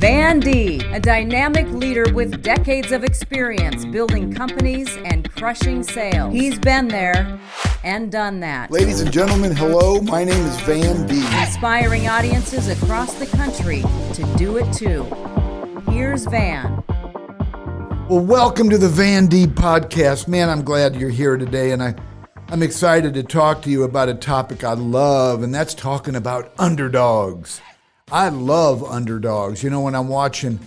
Van D, a dynamic leader with decades of experience building companies and crushing sales. He's been there and done that. Ladies and gentlemen, hello. My name is Van D. Inspiring audiences across the country to do it too. Here's Van. Well, welcome to the Van D podcast. Man, I'm glad you're here today, and I'm excited to talk to you about a topic I love, and that's talking about underdogs. I love underdogs. You know, when I'm watching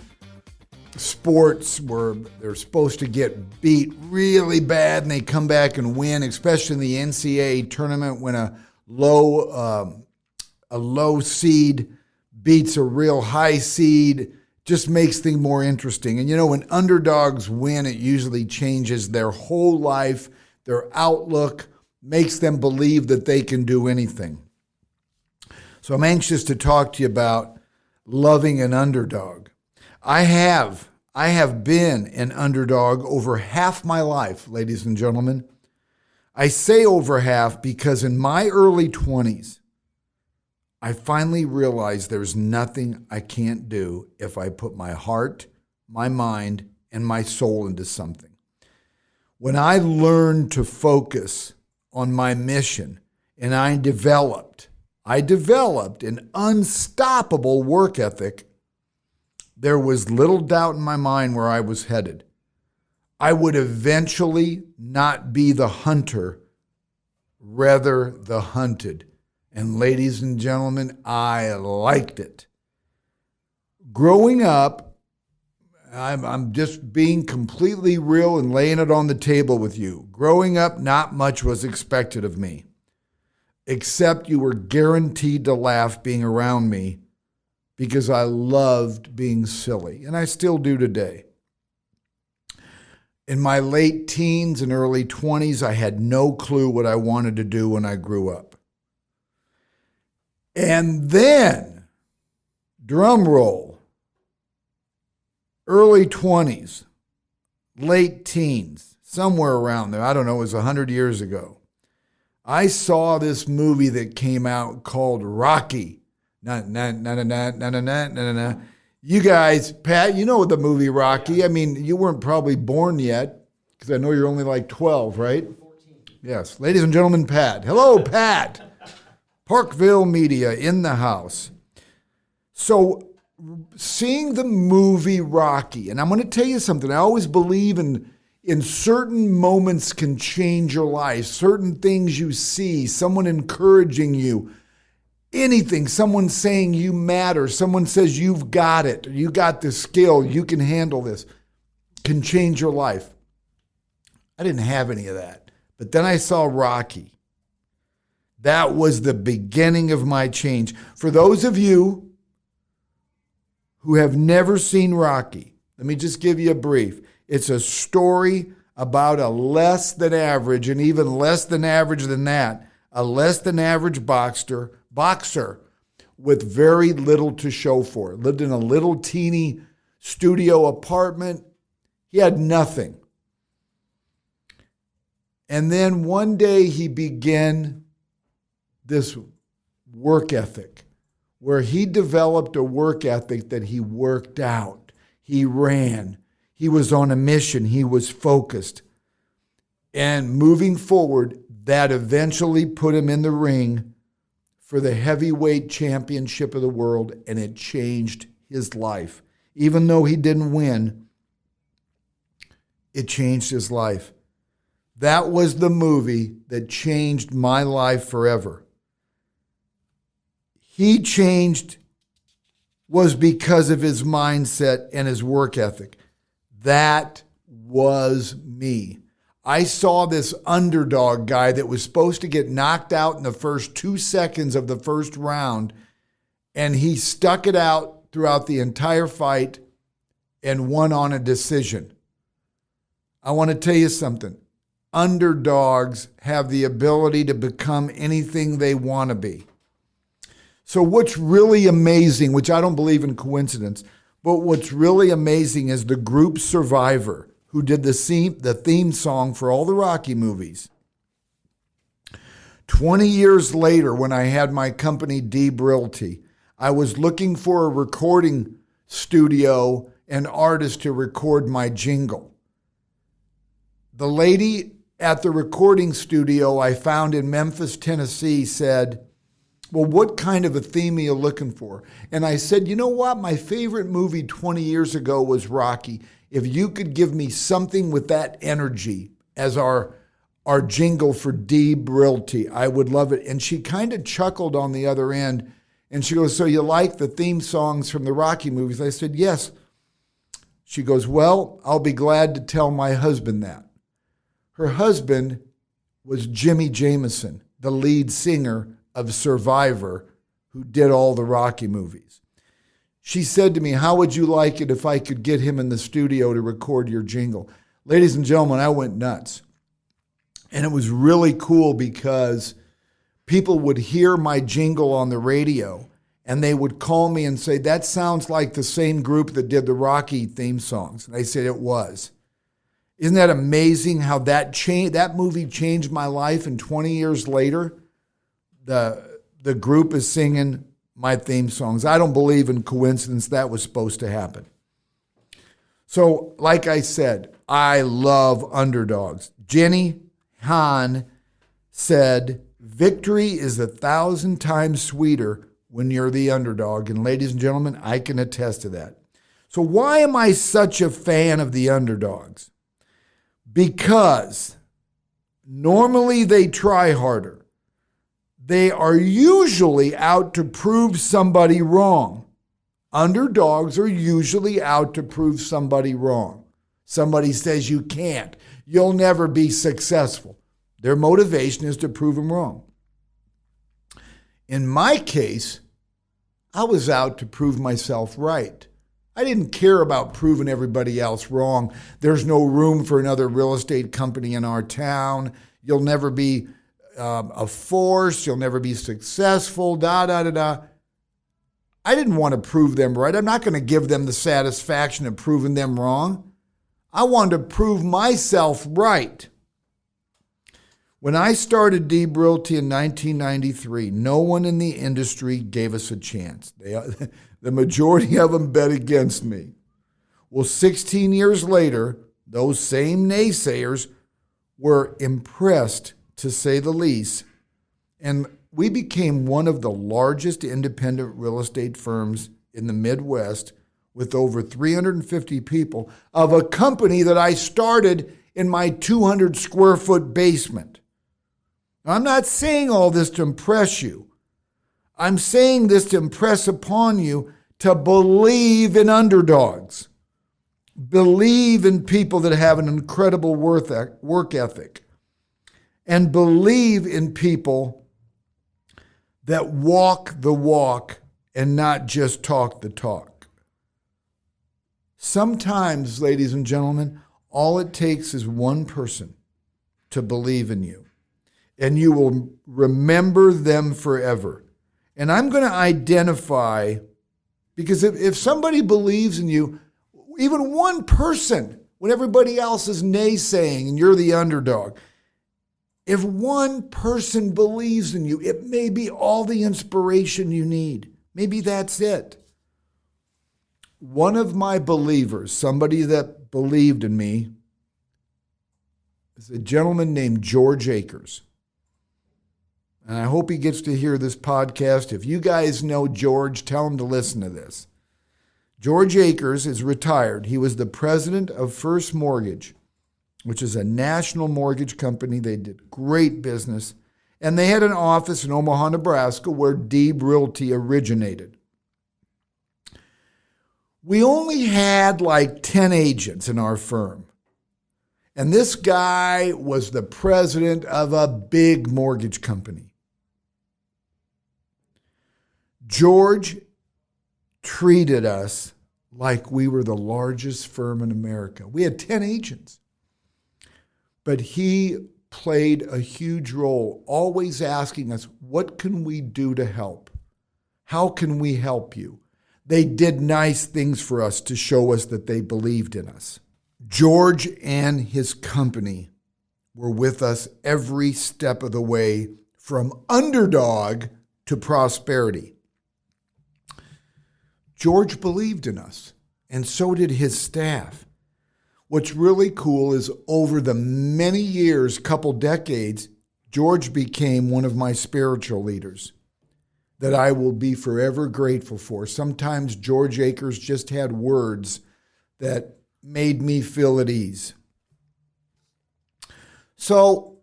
sports where they're supposed to get beat really bad and they come back and win, especially in the NCAA tournament when a low seed beats a real high seed, just makes things more interesting. And you know, when underdogs win, it usually changes their whole life, their outlook, makes them believe that they can do anything. So I'm anxious to talk to you about loving an underdog. I have been an underdog over half my life, ladies and gentlemen. I say over half because in my early 20s, I finally realized there's nothing I can't do if I put my heart, my mind, and my soul into something. When I learned to focus on my mission and I developed an unstoppable work ethic, there was little doubt in my mind where I was headed. I would eventually not be the hunter, rather the hunted. And ladies and gentlemen, I liked it. Growing up, I'm just being completely real and laying it on the table with you. Growing up, not much was expected of me, except you were guaranteed to laugh being around me because I loved being silly, and I still do today. In my late teens and early 20s, I had no clue what I wanted to do when I grew up. And then, drum roll, early 20s, late teens, somewhere around there, I don't know, it was 100 years ago. I saw this movie that came out called Rocky. You guys, Pat, you know the movie Rocky. Yeah. I mean, you weren't probably born yet because I know you're only like 12, right? 14. Yes. Ladies and gentlemen, Pat. Hello, Pat. Parkville Media in the house. So seeing the movie Rocky, and I'm going to tell you something. I always believe in certain moments can change your life, certain things you see, someone encouraging you, anything, someone saying you matter, someone says you've got it, you got the skill, you can handle this, can change your life. I didn't have any of that. But then I saw Rocky. That was the beginning of my change. For those of you who have never seen Rocky, let me just give you a brief. It's a story about a less than average, and even less than average than that, a less than average boxer with very little to show for it. Lived in a little teeny studio apartment. He had nothing. And then one day he began this work ethic where he developed a work ethic that he worked out. He ran. He was on a mission. He was focused. And moving forward, that eventually put him in the ring for the heavyweight championship of the world, and it changed his life. Even though he didn't win, it changed his life. That was the movie that changed my life forever. He changed was because of his mindset and his work ethic. That was me. I saw this underdog guy that was supposed to get knocked out in the first 2 seconds of the first round, and he stuck it out throughout the entire fight and won on a decision. I want to tell you something. Underdogs have the ability to become anything they want to be. So what's really amazing, which I don't believe in coincidence, but what's really amazing is the group Survivor, who did the theme song for all the Rocky movies. 20 years later, when I had my company, Deeb Realty, I was looking for a recording studio and artist to record my jingle. The lady at the recording studio I found in Memphis, Tennessee said, well, what kind of a theme are you looking for? And I said, you know what? My favorite movie 20 years ago was Rocky. If you could give me something with that energy as our jingle for Deeb Realty, I would love it. And she kind of chuckled on the other end. And she goes, so you like the theme songs from the Rocky movies? I said, yes. She goes, well, I'll be glad to tell my husband that. Her husband was Jimmy Jameson, the lead singer of Survivor, who did all the Rocky movies. She said to me, how would you like it if I could get him in the studio to record your jingle? Ladies and gentlemen, I went nuts. And it was really cool because people would hear my jingle on the radio and they would call me and say, that sounds like the same group that did the Rocky theme songs. And I said, it was. Isn't that amazing how that movie changed my life, and 20 years later, the group is singing my theme songs. I don't believe in coincidence. That was supposed to happen. So, like I said, I love underdogs. Jenny Hahn said, victory is 1,000 times sweeter when you're the underdog. And ladies and gentlemen, I can attest to that. So why am I such a fan of the underdogs? Because normally they try harder. They are usually out to prove somebody wrong. Underdogs are usually out to prove somebody wrong. Somebody says you can't. You'll never be successful. Their motivation is to prove them wrong. In my case, I was out to prove myself right. I didn't care about proving everybody else wrong. There's no room for another real estate company in our town. You'll never be a force. You'll never be successful, I didn't want to prove them right. I'm not going to give them the satisfaction of proving them wrong. I wanted to prove myself right. When I started Deeb Realty in 1993, no one in the industry gave us a chance. The majority of them bet against me. Well, 16 years later, those same naysayers were impressed, to say the least, and we became one of the largest independent real estate firms in the Midwest with over 350 people of a company that I started in my 200 square foot basement. Now, I'm not saying all this to impress you. I'm saying this to impress upon you to believe in underdogs. Believe in people that have an incredible work ethic. And believe in people that walk the walk and not just talk the talk. Sometimes, ladies and gentlemen, all it takes is one person to believe in you, and you will remember them forever. And I'm going to identify, because if somebody believes in you, even one person, when everybody else is naysaying and you're the underdog, if one person believes in you, it may be all the inspiration you need. Maybe that's it. One of my believers, somebody that believed in me, is a gentleman named George Akers. And I hope he gets to hear this podcast. If you guys know George, tell him to listen to this. George Akers is retired. He was the president of First Mortgage, which is a national mortgage company. They did great business. And they had an office in Omaha, Nebraska, where Deeb Realty originated. We only had like 10 agents in our firm. And this guy was the president of a big mortgage company. George treated us like we were the largest firm in America. We had 10 agents. But he played a huge role, always asking us, what can we do to help? How can we help you? They did nice things for us to show us that they believed in us. George and his company were with us every step of the way, from underdog to prosperity. George believed in us, and so did his staff. What's really cool is over the many years, couple decades, George became one of my spiritual leaders that I will be forever grateful for. Sometimes George Akers just had words that made me feel at ease. So,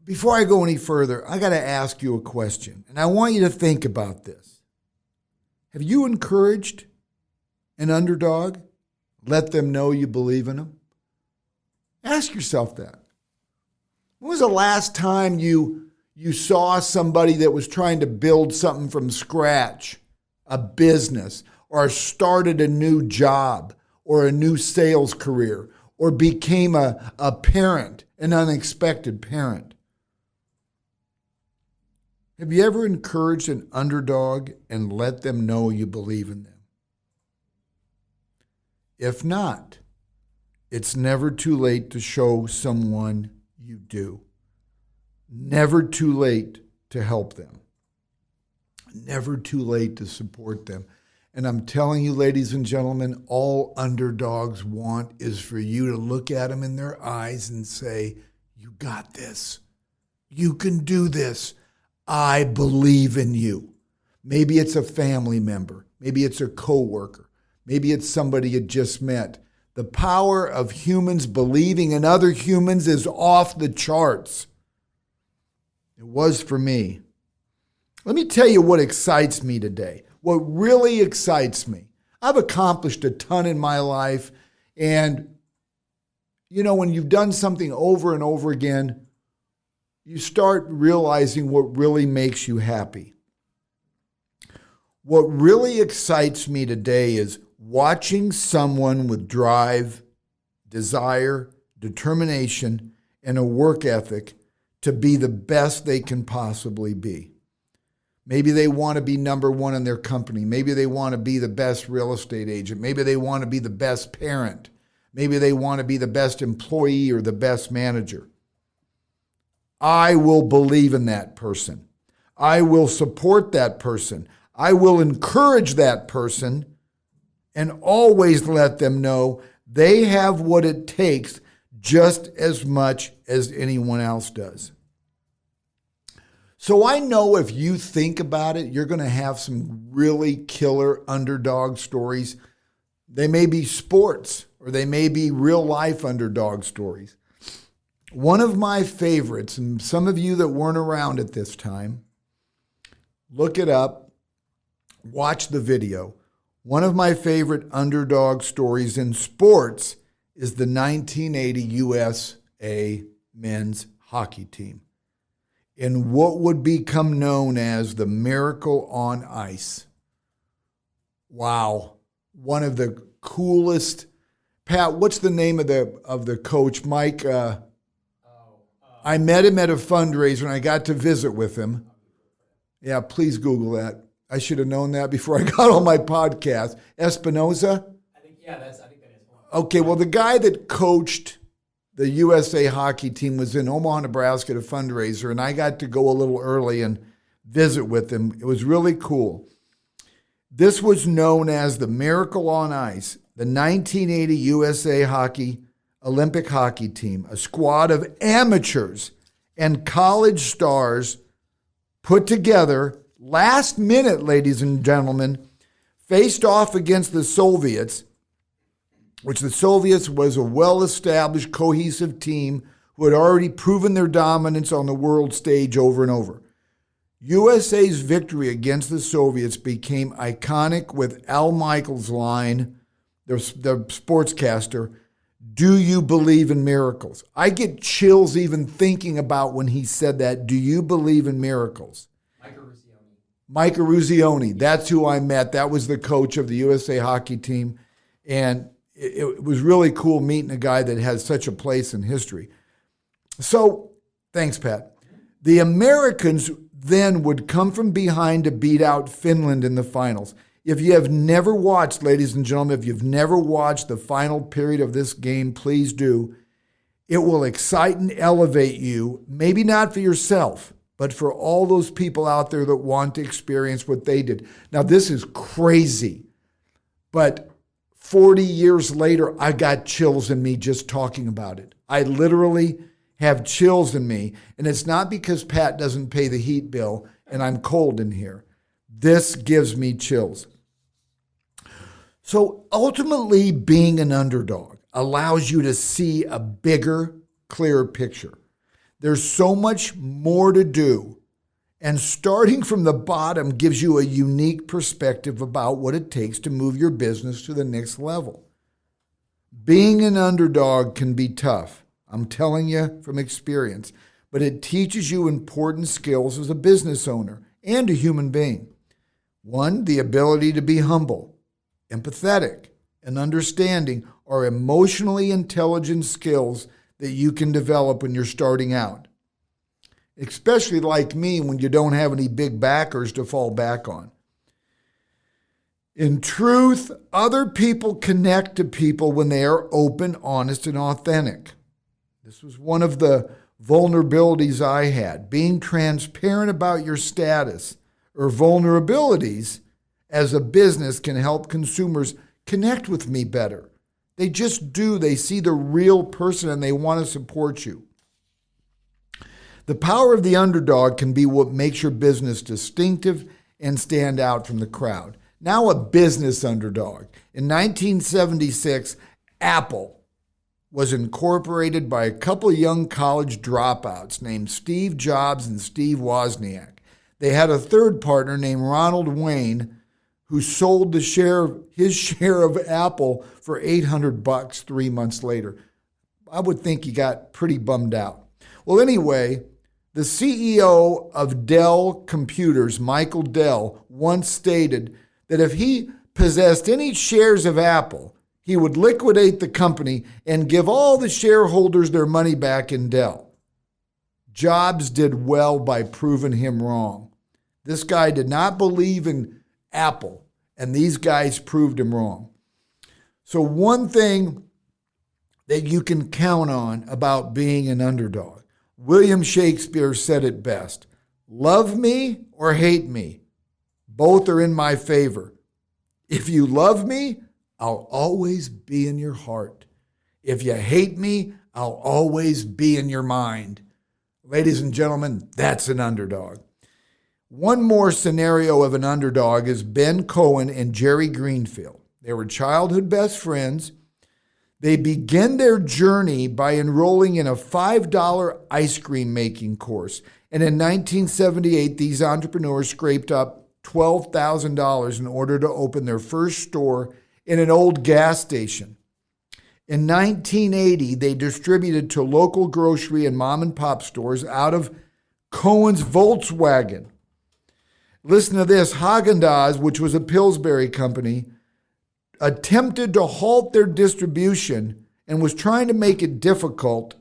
before I go any further, I got to ask you a question, and I want you to think about this. Have you encouraged an underdog? Let them know you believe in them? Ask yourself that. When was the last time you saw somebody that was trying to build something from scratch, a business, or started a new job, or a new sales career, or became a parent, an unexpected parent? Have you ever encouraged an underdog and let them know you believe in them? If not, it's never too late to show someone you do. Never too late to help them. Never too late to support them. And I'm telling you, ladies and gentlemen, all underdogs want is for you to look at them in their eyes and say, you got this. You can do this. I believe in you. Maybe it's a family member. Maybe it's a coworker. Maybe it's somebody you just met. The power of humans believing in other humans is off the charts. It was for me. Let me tell you what excites me today. What really excites me. I've accomplished a ton in my life. And, you know, when you've done something over and over again, you start realizing what really makes you happy. What really excites me today is watching someone with drive, desire, determination, and a work ethic to be the best they can possibly be. Maybe they want to be number one in their company. Maybe they want to be the best real estate agent. Maybe they want to be the best parent. Maybe they want to be the best employee or the best manager. I will believe in that person. I will support that person. I will encourage that person and always let them know they have what it takes just as much as anyone else does. So I know if you think about it, you're going to have some really killer underdog stories. They may be sports or they may be real life underdog stories. One of my favorites, and some of you that weren't around at this time, look it up, watch the video. One of my favorite underdog stories in sports is the 1980 USA men's hockey team in what would become known as the Miracle on Ice. Wow. One of the coolest. Pat, what's the name of the coach? Mike, I met him at a fundraiser and I got to visit with him. Yeah, please Google that. I should have known that before I got on my podcast. Espinoza? I think that is one. Okay, well, the guy that coached the USA hockey team was in Omaha, Nebraska at a fundraiser, and I got to go a little early and visit with him. It was really cool. This was known as the Miracle on Ice, the 1980 USA Olympic hockey team, a squad of amateurs and college stars put together last minute, ladies and gentlemen, faced off against the Soviets, which the Soviets was a well-established, cohesive team who had already proven their dominance on the world stage over and over. USA's victory against the Soviets became iconic with Al Michaels' line, the sportscaster, "Do you believe in miracles?" I get chills even thinking about when he said that, "Do you believe in miracles?" Mike Eruzione, that's who I met. That was the coach of the USA hockey team. And it was really cool meeting a guy that has such a place in history. So, thanks, Pat. The Americans then would come from behind to beat out Finland in the finals. If you have never watched, ladies and gentlemen, if you've never watched the final period of this game, please do. It will excite and elevate you, maybe not for yourself, but for all those people out there that want to experience what they did. Now, this is crazy, but 40 years later, I got chills in me just talking about it. I literally have chills in me, and it's not because Pat doesn't pay the heat bill and I'm cold in here. This gives me chills. So ultimately, being an underdog allows you to see a bigger, clearer picture. There's so much more to do, and starting from the bottom gives you a unique perspective about what it takes to move your business to the next level. Being an underdog can be tough. I'm telling you from experience, but it teaches you important skills as a business owner and a human being. One, the ability to be humble, empathetic, and understanding are emotionally intelligent skills that you can develop when you're starting out. Especially like me when you don't have any big backers to fall back on. In truth, other people connect to people when they are open, honest, and authentic. This was one of the vulnerabilities I had. Being transparent about your status or vulnerabilities as a business can help consumers connect with me better. They just do. They see the real person and they want to support you. The power of the underdog can be what makes your business distinctive and stand out from the crowd. Now a business underdog. In 1976, Apple was incorporated by a couple of young college dropouts named Steve Jobs and Steve Wozniak. They had a third partner named Ronald Wayne who sold his share of Apple for $800 3 months later. I would think he got pretty bummed out. Well, anyway, the CEO of Dell Computers, Michael Dell, once stated that if he possessed any shares of Apple, he would liquidate the company and give all the shareholders their money back in Dell. Jobs did well by proving him wrong. This guy did not believe in Apple, and these guys proved him wrong. So one thing that you can count on about being an underdog, William Shakespeare said it best, love me or hate me, both are in my favor. If you love me, I'll always be in your heart. If you hate me, I'll always be in your mind. Ladies and gentlemen, that's an underdog. One more scenario of an underdog is Ben Cohen and Jerry Greenfield. They were childhood best friends. They began their journey by enrolling in a $5 ice cream making course. And in 1978, these entrepreneurs scraped up $12,000 in order to open their first store in an old gas station. In 1980, they distributed to local grocery and mom and pop stores out of Cohen's Volkswagen. Listen to this, Haagen-Dazs, which was a Pillsbury company, attempted to halt their distribution and was trying to make it difficult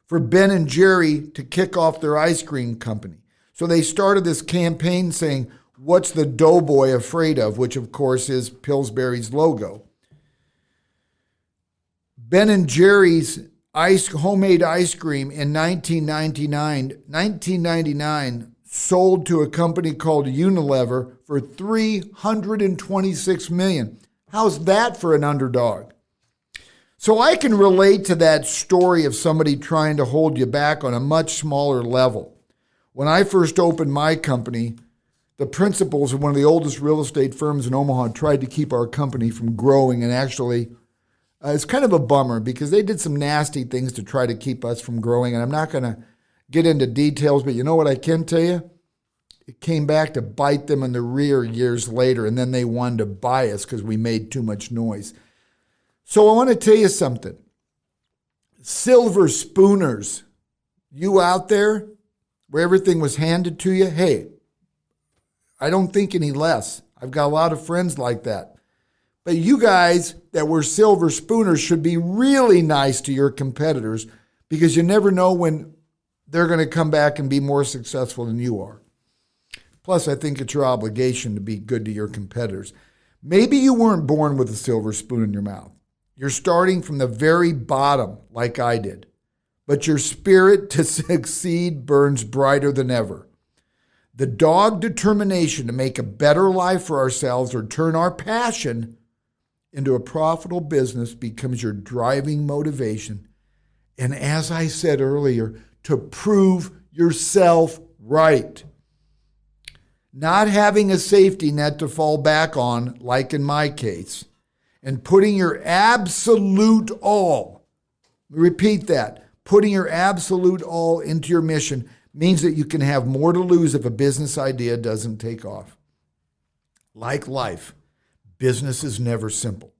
for Ben and Jerry to kick off their ice cream company. So they started this campaign saying, "What's the doughboy afraid of?" which of course is Pillsbury's logo. Ben and Jerry's homemade ice cream in 1999 sold to a company called Unilever for $326 million. How's that for an underdog? So I can relate to that story of somebody trying to hold you back on a much smaller level. When I first opened my company, the principals of one of the oldest real estate firms in Omaha tried to keep our company from growing, and actually, it's kind of a bummer because they did some nasty things to try to keep us from growing, and I'm not going to get into details, but you know what I can tell you? It came back to bite them in the rear years later, and then they wanted to buy us because we made too much noise. So I want to tell you something. Silver spooners, you out there where everything was handed to you, hey, I don't think any less. I've got a lot of friends like that. But you guys that were silver spooners should be really nice to your competitors because you never know when they're going to come back and be more successful than you are. Plus, I think it's your obligation to be good to your competitors. Maybe you weren't born with a silver spoon in your mouth. You're starting from the very bottom like I did. but your spirit to succeed burns brighter than ever. The dogged determination to make a better life for ourselves or turn our passion into a profitable business becomes your driving motivation. And as I said earlier, to prove yourself right. Not having a safety net to fall back on, like in my case, and putting your absolute all, repeat that, putting your absolute all into your mission means that you can have more to lose if a business idea doesn't take off. Like life, business is never simple,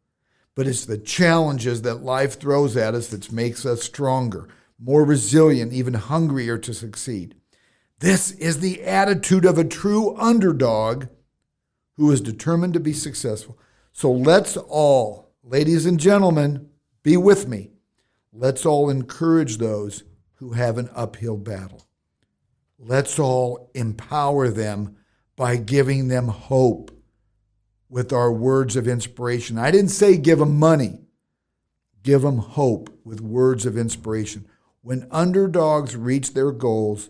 but it's the challenges that life throws at us that makes us stronger, more resilient, even hungrier to succeed. This is the attitude of a true underdog who is determined to be successful. So let's all, ladies and gentlemen, be with me. Let's all encourage those who have an uphill battle. Let's all empower them by giving them hope with our words of inspiration. I didn't say give them money. Give them hope with words of inspiration. When underdogs reach their goals,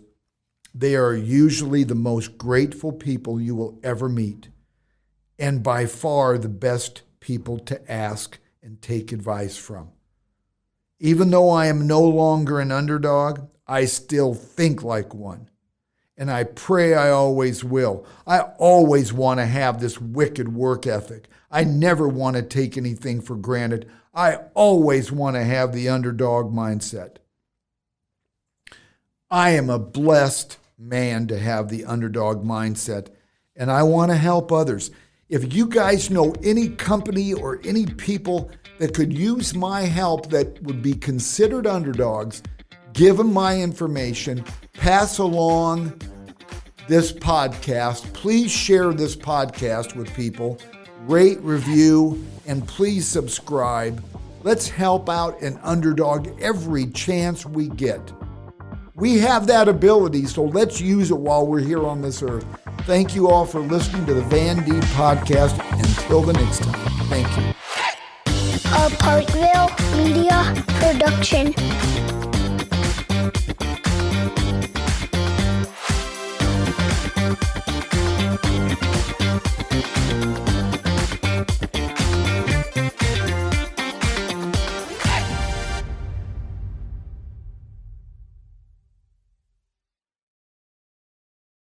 they are usually the most grateful people you will ever meet, and by far the best people to ask and take advice from. Even though I am no longer an underdog, I still think like one. And I pray I always will. I always want to have this wicked work ethic. I never want to take anything for granted. I always want to have the underdog mindset. I am a blessed man to have the underdog mindset, and I want to help others. If you guys know any company or any people that could use my help that would be considered underdogs, give them my information, pass along this podcast. Please share this podcast with people, rate, review, and please subscribe. Let's help out an underdog every chance we get. We have that ability, so let's use it while we're here on this earth. Thank you all for listening to the Van D Podcast. Until the next time, thank you. A Parkville Media Production.